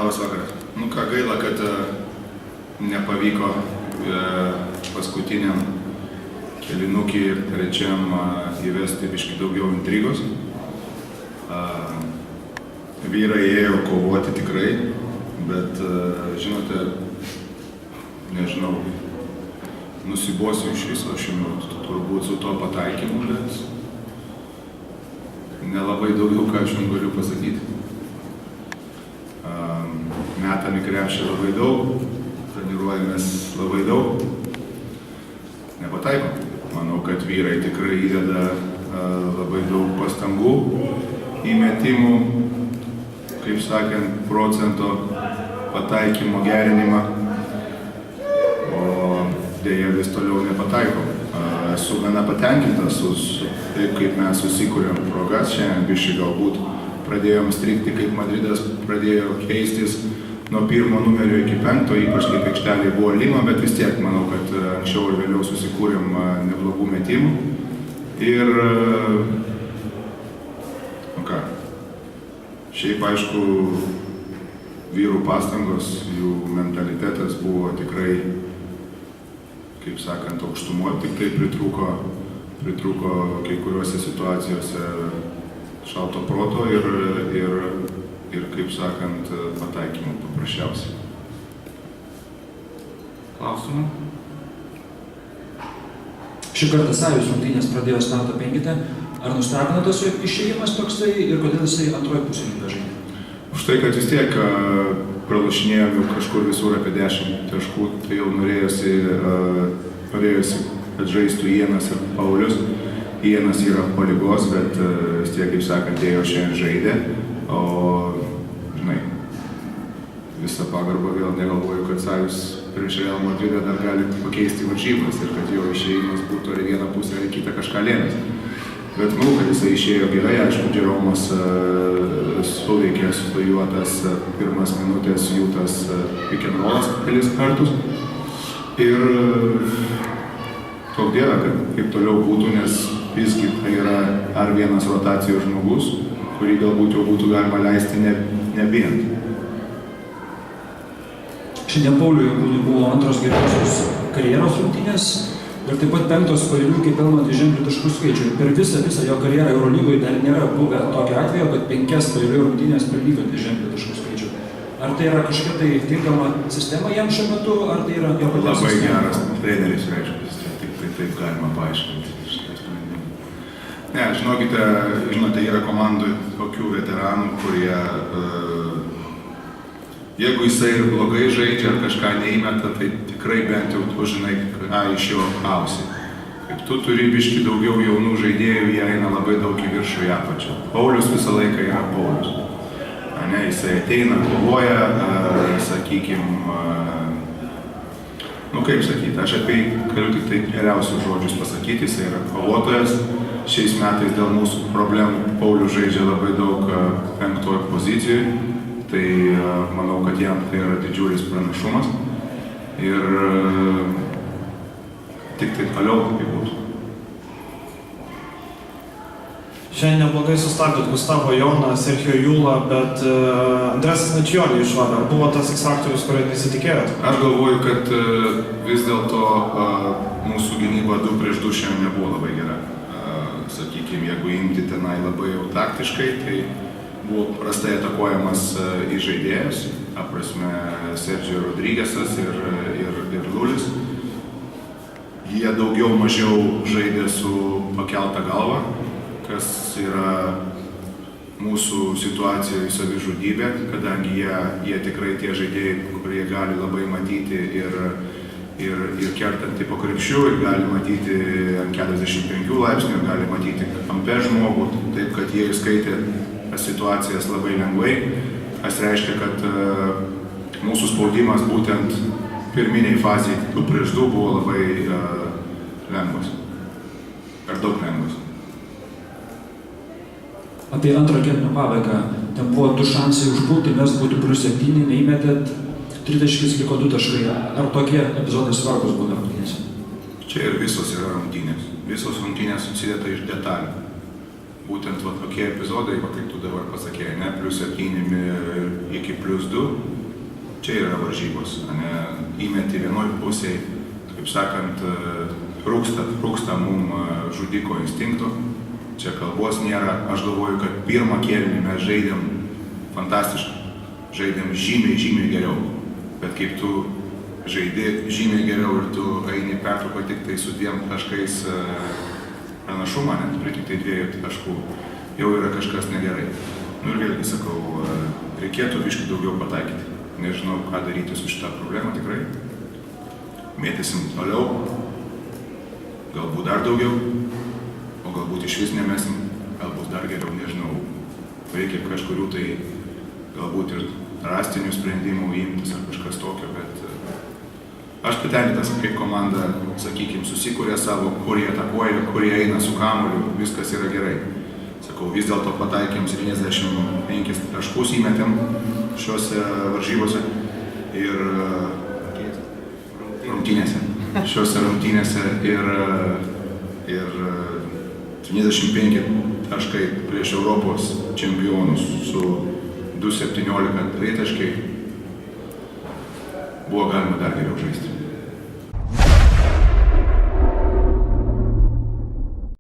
Labas vakaras. Ką gaila, kad nepavyko paskutiniam kelinukį trečiam įvesti biškį daugiau intrigos. Vyrai ėjo kovoti tikrai, bet, žinote, nežinau, nusibosiu iš viso turbūt su to pataikymu, bet nelabai daugiau ką aš jums galiu pasakyti. Metam į krepšį labai daug, treniruojamės labai daug, nepataikom. Manau, kad vyrai tikrai įdeda labai daug pastangų į metimų, kaip sakant, procento pataikymo gerinimą, o dėja vis toliau nepataikom. Esu gana patenkintas taip, kaip mes susikūrėm progas. Šiandien biškį galbūt pradėjom strigti, kaip Madridas pradėjo keistis nuo 1 numerio iki 5, ypač kaip aikštelėje buvo Lima, bet vis tiek manau, kad anksčiau ir vėliau susikūrėm neblogų metimų. Ir, šiaip aišku, vyrų pastangos, jų mentalitetas buvo tikrai, kaip sakant, aukštumo, tik tai pritrūko kai kuriuose situacijose šalto proto ir kaip sakant, pataikymų paprasčiausiai. Klausimų? Šį kartą Sajus rungtynės pradėjo starto 5. Ar nustebino tas jo išėjimas toksai ir kodėl jisai antroji pusė žaidė? Už tai, kad vis tiek pralašinėjom jau kažkur visur apie 10 taškų, tai jau norėjosi, kad žaistų Ienas ir Paulius. Ienas yra po ligos, bet vis tiek, kaip sakant, ėjo šiandien žaidė. O, žinai, visą pagarbą vėl negalvoju, kad Sajus prieš Real Madridą dar gali pakeisti varžybas ir kad jo išėjimas būtų ar į vieną pusę, ar į kitą kažką lėmęs. Bet manau, kad jisai išėjo gerai, aišku, Džeromas suveikė su juo tas pirmas minutės jų tas pick and rollas kelis kartus. Ir tok dieve, kad kaip toliau būtų, nes visgi tai yra ar vienas rotacijos žmogus, kurį galbūt jau būtų galima leisti nebijant. Šiandien Pauliui Jankūnui buvo antros geriausios karjeros rungtynės ir taip pat 5 pareiliukai pelno dviženklių taškų skaičių. Per visą jo karjerą Eurolygoje dar nėra buvę tokio atvejo, kad 5 pareilių rungtynės pelnyko dviženklių taškų skaičių. Ar tai yra kažkokia tai tinkama sistema jam šiuo metu, ar tai yra jo paties labai sistema? Geras treneris, reiškia, tik tai taip galima paaiškinti. Ne, žinote, yra komandų tokių veteranų, kurie, jeigu jisai ir blogai žaidžia ar kažką neįmeta, tai tikrai bent jau tu žinai, ką iš jo gausi. Kaip tu turi biškį daugiau jaunų žaidėjų, jie eina labai daug į viršų į apačią. Paulius visą laiką yra Paulius. Ne, jisai ateina, kovoja, sakykime, kaip sakyti, aš apie galiu tik tai geriausius žodžius pasakyti, jisai yra kovotojas. Šiais metais dėl mūsų problemų Paulius žaidžia labai daug 5 pozicijų, tai manau, kad jam tai yra didžiulis pranašumas ir tik tai toliau kaip būtų. Šiandien neblogai sustabdėt Gustavo Joną, Sergio Julą, bet Andresas Načijonį išvada. Ar buvo tas X-faktorius, kurio nesitikėjot? Aš galvoju, kad vis dėlto mūsų gynyba 2 prieš 2 šiandien nebuvo labai gera. Sakykime, jeigu imti tenai labai jau taktiškai, tai buvo prastai atakuojamas į žaidėjus, aprasme Sergio Rodriguezas ir Lulis. Jie daugiau mažiau žaidė su pakelta galva, kas yra mūsų situacijoje savižudybė, kadangi jie tikrai tie žaidėjai, kurie gali labai matyti ir kertantį po krepšiu, ir gali matyti ant 45 laipsnių, ir gali matyti kampe žmogų, taip kad jie įskaitė situacijas labai lengvai. Tas reiškia, kad mūsų spaudimas būtent pirminiai fazėje 2 prieš 2 buvo labai lengvas, per daug lengvas. Apie antro kėlinio pabaigą, ten buvo 2 šansai užpulti, mes būtų +7, neįmetėt, 3 taškis liko 2 taškai. Ar tokie epizodai svarbus būna rungtynėse? Čia ir visos yra rungtynės. Visos rungtynės susideda iš detalių. būtent va, tokie epizodai, va, kaip tu dabar pasakėjai, ne, +7 iki +2, čia yra varžybos, ne, įmeti vienoj pusėje, kaip sakant, trūksta mum žudiko instinkto, čia kalbos nėra, aš galvoju, kad pirmą kėlinį mes žaidėm fantastiškai, žaidėm žymiai geriau, bet kaip tu žaidi žymiai geriau ir tu eini pertrauką tik tai su 2 taškais pranašumą, net prie tik tai 2 taškų, jau yra kažkas negerai. Nu ir vėlgi sakau, reikėtų biškį daugiau pataikyti. Nežinau, ką daryti su šitą problemą tikrai. Mėtysim toliau, galbūt dar daugiau, o galbūt iš vis nemesim, galbūt dar geriau, nežinau. Reikia kažkurių tai galbūt ir rastinių sprendimų imtis ar kažkas tokio, bet aš patenkintas, kaip komanda, sakykime, susikūrė savo, kur jie atakuoja, kur jie eina su kamuoliu, viskas yra gerai. Sakau, vis dėlto pataikėm 75 taškus įmetėm šiuose varžybose ir šiuose rungtynėse ir 75 taškai prieš Europos čempionus su 2,17 tritaškai buvo galima dar geriau žaisti.